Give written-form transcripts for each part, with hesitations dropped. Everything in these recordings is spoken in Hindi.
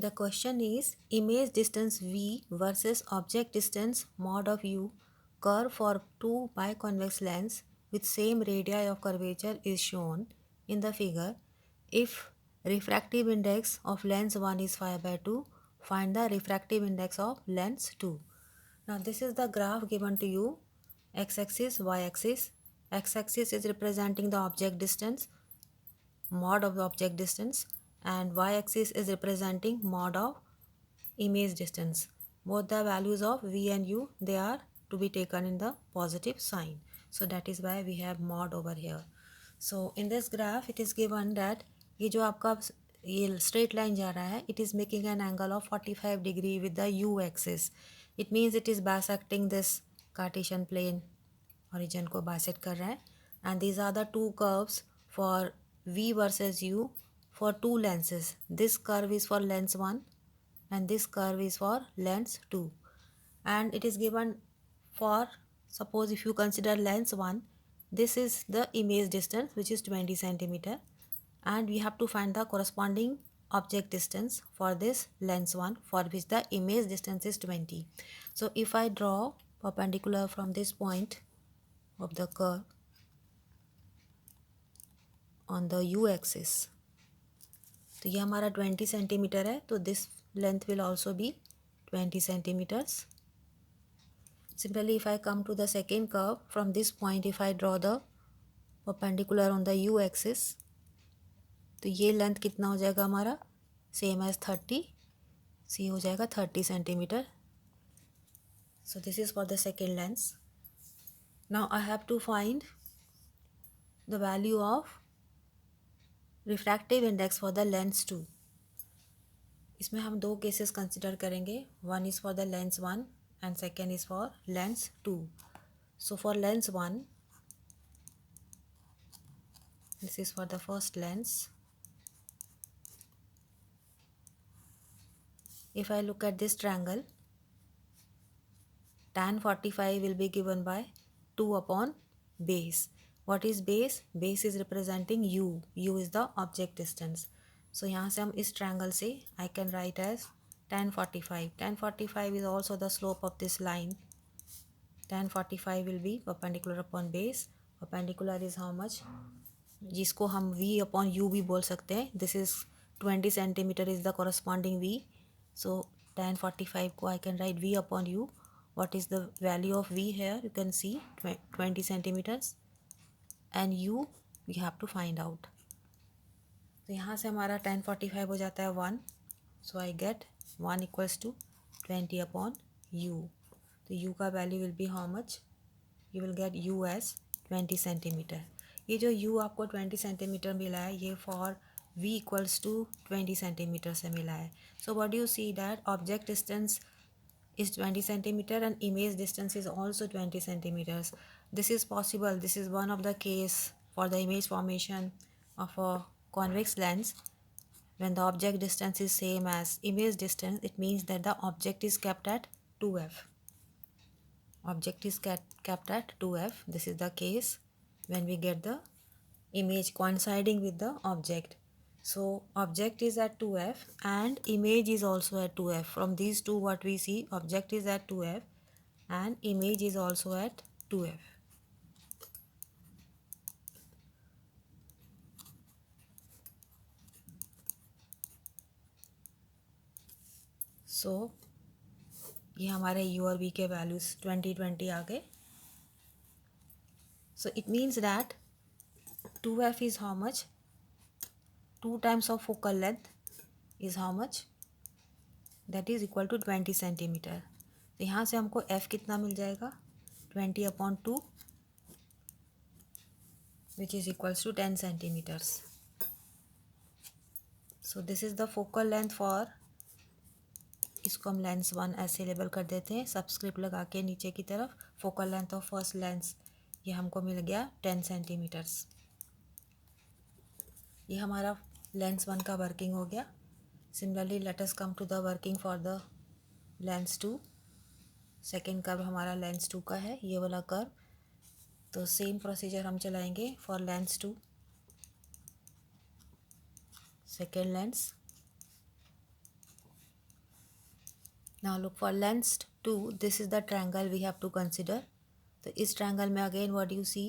The question is image distance v versus object distance mod of u curve for two biconvex lens with same radii of curvature is shown in the figure. If refractive index of lens 1 is 5/2, find the refractive index of lens 2. Now this is the graph given to you, x-axis, y-axis. X-axis is representing the object distance, mod of the object distance, and y-axis is representing mod of image distance. Both the values of v and u, they are to be taken in the positive sign. So that is why we have mod over here. So in this graph it is given that ये जो आपका ये straight line जा रहा है, it is making an angle of 45 degree with the u axis. It means it is bisecting this Cartesian plane, origin को bisect कर रहा है. And these are the two curves for v versus u for two lenses. This curve is for lens 1 and this curve is for lens 2, and it is given for, suppose if you consider lens 1, this is the image distance which is 20 centimeter, and we have to find the corresponding object distance for this lens 1 for which the image distance is 20. So if I draw perpendicular from this point of the curve on the u axis, तो ये हमारा 20 सेंटीमीटर है, तो this length will also be 20 centimeters. Similarly, if I come to the second curve from this point, if I draw the perpendicular on the u axis, तो ये लेंथ कितना हो जाएगा हमारा, सेम एज 30, सी हो जाएगा 30 centimetre. So this is for the second lens. Now I have to find the value of refractive index for the lens 2. इसमें हम दो केसेस कंसिडर करेंगे. One is for the lens 1 and second is for lens 2. So for lens 1, this is for the first lens. If I look at this triangle, tan 45 will be given by 2 upon base. What is base? Base is representing u. U is the object distance. So यहाँ से हम इस triangle से I can write as tan 45. Tan 45 is also the slope of this line. Tan 45 will be perpendicular upon base. Perpendicular is how much? जिसको हम v upon u भी बोल सकते हैं. This is 20 centimeter is the corresponding v. So tan 45 को I can write v upon u. What is the value of v here? You can see 20 centimeters and u we have to find out. तो यहाँ से हमारा tan 45 हो जाता है 1. So I get 1 equals to 20 upon u. तो u का value will be how much? You will get u as 20 centimeter. ये जो u आपको 20 सेंटीमीटर मिला है, ये for v equals to 20 centimeter से मिला है. So what do you see that object distance is 20 centimeter and image distance is also 20 centimeters. This is possible. This is one of the case for the image formation of a convex lens. When the object distance is same as image distance, it means that the object is kept at 2f. Object is kept at 2f. This is the case when we get the image coinciding with the object. So object is at 2f and image is also at 2f. From these two what we see, object is at 2f and image is also at 2f. So ये हमारे u और v के वैल्यूज 20 आ गए. So it means that 2f is how much? 2 times of focal length is how much? That is equal to 20 centimetre. तो यहाँ से हमको f कितना मिल जाएगा? 20 upon 2 which is equals to 10 centimeters. So this is the focal length for, इसको हम लेंस 1 ऐसे लेबल कर देते हैं सबस्क्रिप्ट लगा के नीचे की तरफ. Focal length of first lens ये हमको मिल गया 10 सेंटीमीटर्स. ये हमारा लेंस 1 का वर्किंग हो गया. Similarly let us come to the working for the lens 2. Second curve हमारा लेंस 2 का है, ये वाला कर्व. तो सेम प्रोसीजर हम चलाएंगे for lens 2. Second lens Now look for lens 2. This is the triangle we have to consider. तो इस triangle में again what you see,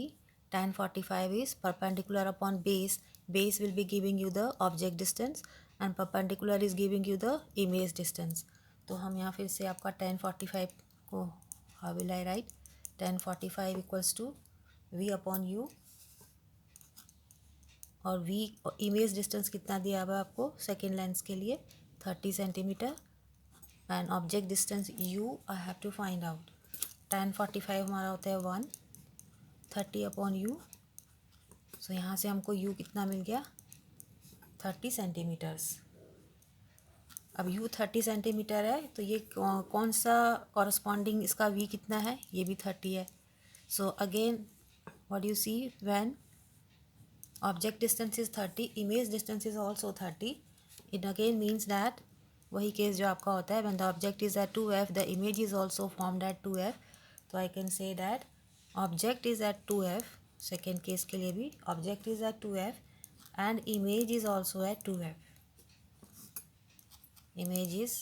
tan 45 is perpendicular upon base. Base will be giving you the object distance and perpendicular is giving you the image distance. तो हम यहाँ फिर से आपका tan 45 को how will I write, tan 45 equals to v upon u, और v इमेज डिस्टेंस कितना दिया हुआ है आपको सेकेंड लेंस के लिए 30 centimeter and object distance u I have to find out. tan 45 हमारा होता है 1, 30 अपॉन u, सो यहाँ से हमको u कितना मिल गया 30 सेंटीमीटर्स। अब u 30 सेंटीमीटर है तो ये कौन सा कॉरस्पॉन्डिंग इसका v कितना है, ये भी 30 है। So again what you see, when object distance is 30, image distance is also 30, it again means that वही केस जो आपका होता है when the object is at 2f the image is also formed at 2f, तो I can say that object is at 2f, second case के लिए भी object is at 2f and image is also at 2f, image is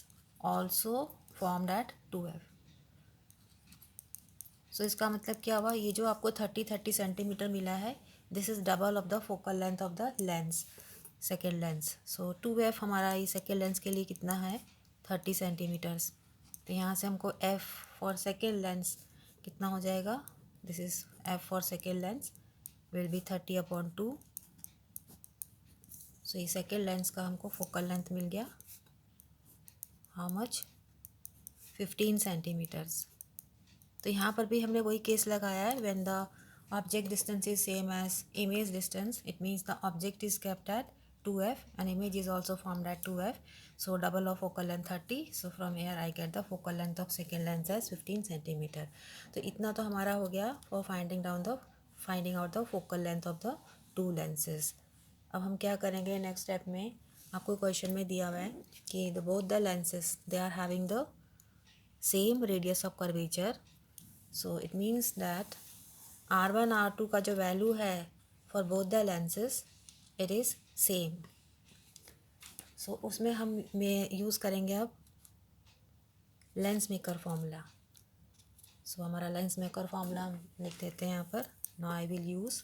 also formed at 2f। सो इसका मतलब क्या हुआ, ये जो आपको 30 सेंटीमीटर मिला है this is double of the focal length of the lens, second lens. So 2f हमारा ये सेकेंड लेंस के लिए कितना है 30 सेंटीमीटर्स, तो यहाँ से हमको f फॉर सेकेंड लेंस कितना हो जाएगा, this is f for second lens will be 30 upon 2। सो ये सेकेंड लेंस का हमको फोकल लेंथ मिल गया हाउ मच 15 सेंटीमीटर्स। तो यहाँ पर भी हमने वही केस लगाया है when the object distance is same as image distance, it means the object is kept at 2f and image is also formed at 2f, so double of focal length 30, so from here I get the focal length of second lens as 15 centimeter। तो इतना तो हमारा हो गया for finding out the focal length of the two lenses। अब हम क्या करेंगे नेक्स्ट स्टेप में, आपको क्वेश्चन में दिया हुआ है कि the both the lenses they are having the same radius of curvature, so it means that R1 R2 का जो वैल्यू है for both the lenses it is same। सो उसमें हम यूज़ करेंगे अब लेंस मेकर फॉर्मूला। सो हमारा लेंस मेकर फॉर्मूला हम लिख देते हैं यहाँ पर। Now I will use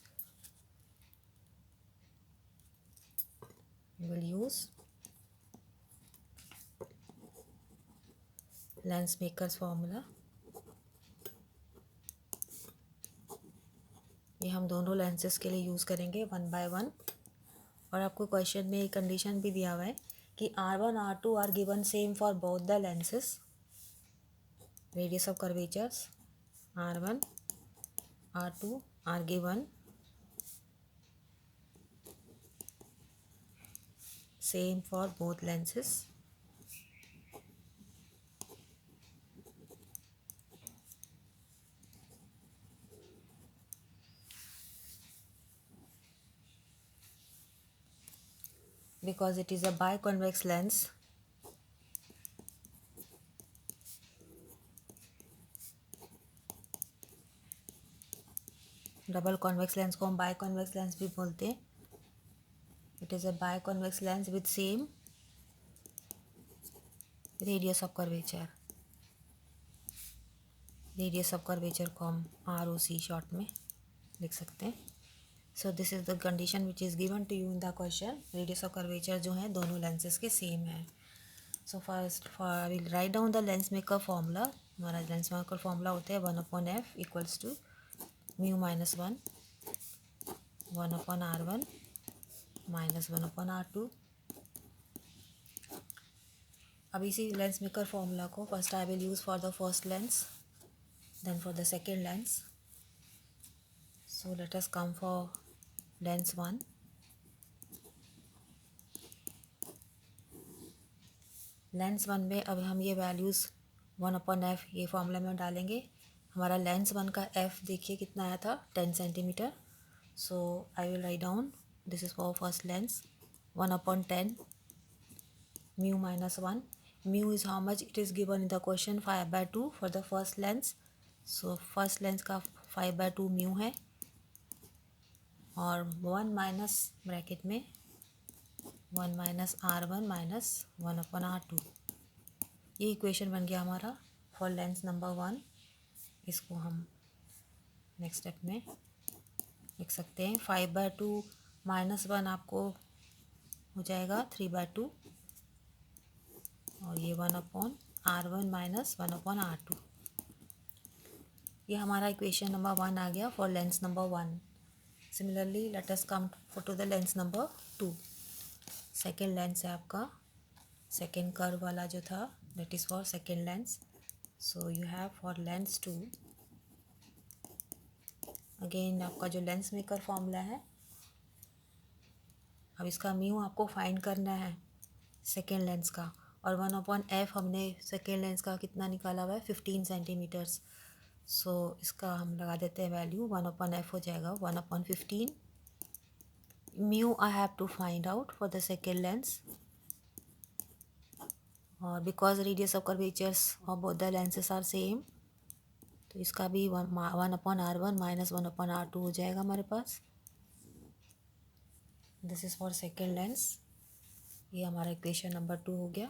lens makers formula. ये हम दोनों लेंसेज के लिए यूज़ करेंगे वन बाय वन। और आपको क्वेश्चन में एक कंडीशन भी दिया हुआ है कि R1 R2 are given same for both the lenses, radius of curvatures R1 R2 are given same for both lenses. Because it is a biconvex lens, double convex lens को हम बाइकॉन्वेक्स लेंस भी बोलते हैं। It is a biconvex lens with same radius of curvature, radius of curvature को हम ROC शॉर्ट में लिख सकते हैं। So this is the condition which is given to you in the question, radius of curvature जो है दोनों लेंसेज के सेम है। So first I will write down the lens maker formula. हमारा लेंस मेकर फॉर्मूला होता है 1/f equals to mu minus 1 1/R1 minus 1/R2। अब इसी लेंस मेकर फॉर्मूला को first I will use for the first lens then for the second lens. So let us come for lens 1। Lens 1 में अब हम ये वैल्यूज़ 1/f ये फॉर्मूला में डालेंगे। हमारा लेंस 1 का f देखिए कितना आया था 10 centimetre. So I will write down this is for first lens 1/10 mu minus 1। Mu is how much, it is given in the question 5/2 for the first lens. So first lens का 5/2 म्यू है और 1 माइनस ब्रैकेट में 1 माइनस R1 माइनस 1/R2। ये इक्वेशन बन गया हमारा फॉर लेंस नंबर 1। इसको हम नेक्स्ट स्टेप में लिख सकते हैं 5/2 -1 आपको हो जाएगा 3/2 और ये 1/R1 - 1/R2। ये हमारा इक्वेशन नंबर 1 आ गया for lens number 1। Similarly let us come to the lens number 2। Second lens है आपका, सेकेंड कर्व वाला जो था that is for second lens. So you have for lens 2 again आपका जो लेंस मेकर फॉर्मूला है। अब इसका म्यू आपको फाइंड करना है सेकेंड लेंस का, और 1/f हमने सेकेंड लेंस का कितना निकाला हुआ है 15 सेंटीमीटर्स। सो इसका हम लगा देते हैं वैल्यू 1/f हो जाएगा 1/15। Mu I have to find out for the second lens, और because radius of curvatures of both the lenses are same, तो इसका भी 1/R1 - 1/R2 हो जाएगा हमारे पास। This is for second lens. ये हमारा इक्वेशन नंबर 2 हो गया।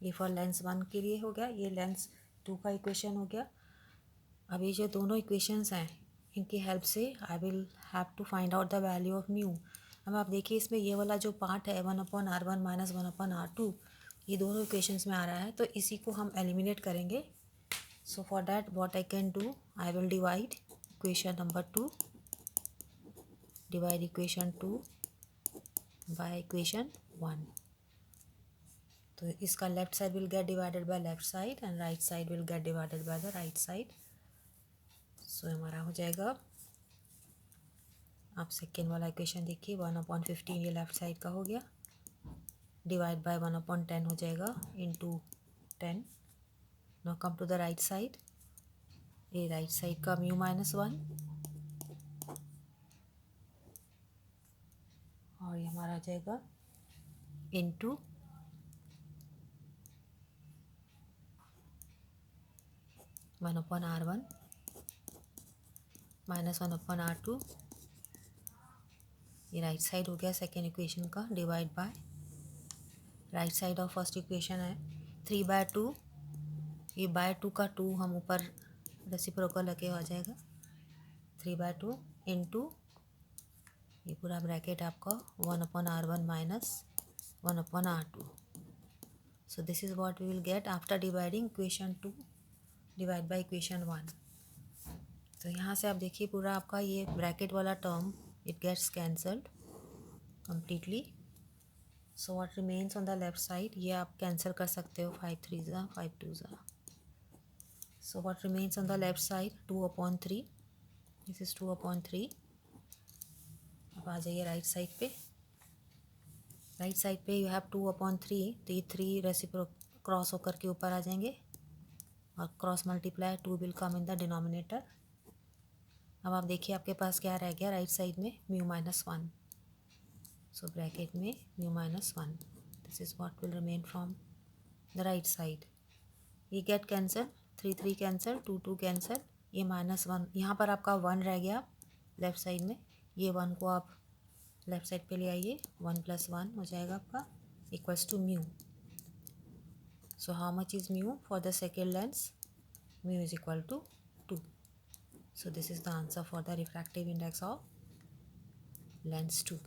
ये फॉर लेंस 1 के लिए हो गया, ये लेंस 2 का इक्वेशन हो गया। अब ये जो दोनों इक्वेशंस हैं इनकी हेल्प से I will have to find out the value of mu. अब आप देखिए इसमें ये वाला जो पार्ट है 1/R1 - 1/R2 ये दोनों इक्वेशंस में आ रहा है, तो इसी को हम एलिमिनेट करेंगे। So for that what I can do, I will divide equation number 2, divide equation 2 by equation 1। तो इसका left side will get divided by left side and right side will get divided by the right side. So हमारा हो जाएगा, आप सेकेंड वाला इक्वेशन देखिए 1/15 ये लेफ्ट साइड का हो गया, डिवाइड बाय 1/10 हो जाएगा into 10। Now come to the right side, ये राइट साइड का म्यू -1 और ये हमारा आ जाएगा इंटू 1/R1 - 1/R2। ये राइट साइड हो गया सेकेंड इक्वेशन का, divide by right side of first equation है 3/2, ये बाय 2 का 2 हम ऊपर रेसिप्रोकल लगे आ जाएगा 3/2 इंटू ये पूरा ब्रैकेट आपका 1/R1 - 1/R2। So this is what we will get after dividing equation 2 divide by equation 1। तो यहाँ से आप देखिए पूरा आपका ये ब्रैकेट वाला term it gets cancelled completely. So what remains on the left side, ये आप कैंसिल कर सकते हो 5 3 ज़ा 5 2 ज़ा। सो what remains on the left side 2/3, this is 2/3। अब आ जाइए राइट साइड पे, राइट साइड पे यू हैव 2/3, तो ये 3 रेसिप्रो क्रॉस होकर के ऊपर आ जाएंगे और cross multiply 2 will come in the denominator. अब आप देखिए आपके पास क्या रह गया राइट साइड में म्यू -1। सो ब्रैकेट में mu -1, this is what will remain from the right side. ये गेट कैंसिल, 3 3 कैंसिल, 2 2 कैंसिल, ये -1 यहाँ पर आपका 1 रह गया लेफ्ट साइड में, ये 1 को आप लेफ्ट साइड पे ले आइए, 1 + 1 हो जाएगा आपका equals to mu. So how much is mu for the second lens, mu is equal to 2। So this is the answer for the refractive index of lens 2.